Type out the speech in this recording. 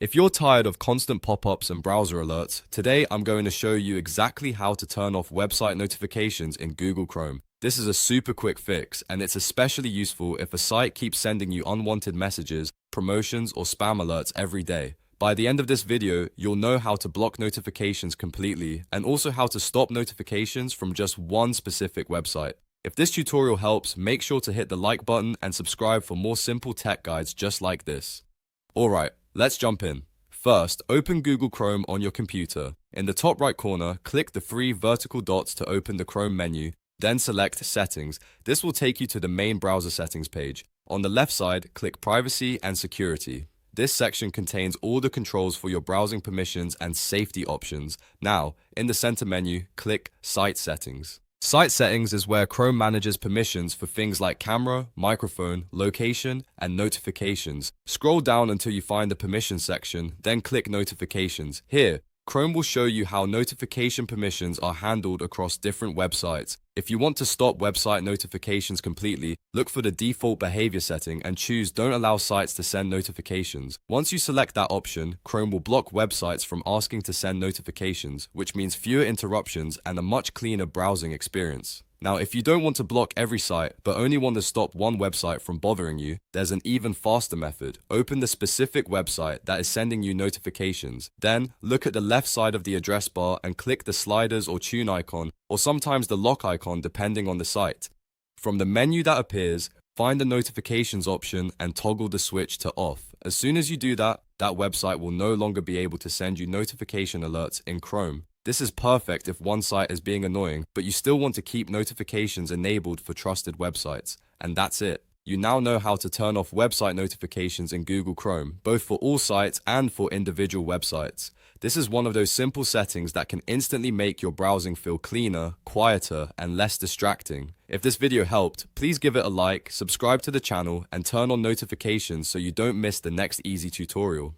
If you're tired of constant pop-ups and browser alerts, today I'm going to show you exactly how to turn off website notifications in Google Chrome. This is a super quick fix, and it's especially useful if a site keeps sending you unwanted messages, promotions, or spam alerts every day. By the end of this video, you'll know how to block notifications completely, and also how to stop notifications from just one specific website. If this tutorial helps, make sure to hit the like button and subscribe for more simple tech guides just like this. Alright, let's jump in. First, open Google Chrome on your computer. In the top right corner, click the three vertical dots to open the Chrome menu, then select Settings. This will take you to the main browser settings page. On the left side, click Privacy and Security. This section contains all the controls for your browsing permissions and safety options. Now, in the center menu, click Site Settings. Site Settings is where Chrome manages permissions for things like camera, microphone, location, and notifications. Scroll down until you find the permissions section, then click Notifications. Here, Chrome will show you how notification permissions are handled across different websites. If you want to stop website notifications completely, look for the default behavior setting and choose Don't allow sites to send notifications. Once you select that option, Chrome will block websites from asking to send notifications, which means fewer interruptions and a much cleaner browsing experience. Now, if you don't want to block every site, but only want to stop one website from bothering you, there's an even faster method. Open the specific website that is sending you notifications. Then, look at the left side of the address bar and click the sliders or tune icon, or sometimes the lock icon depending on the site. From the menu that appears, find the notifications option and toggle the switch to off. As soon as you do that, that website will no longer be able to send you notification alerts in Chrome. This is perfect if one site is being annoying, but you still want to keep notifications enabled for trusted websites. And that's it. You now know how to turn off website notifications in Google Chrome, both for all sites and for individual websites. This is one of those simple settings that can instantly make your browsing feel cleaner, quieter, and less distracting. If this video helped, please give it a like, subscribe to the channel, and turn on notifications so you don't miss the next easy tutorial.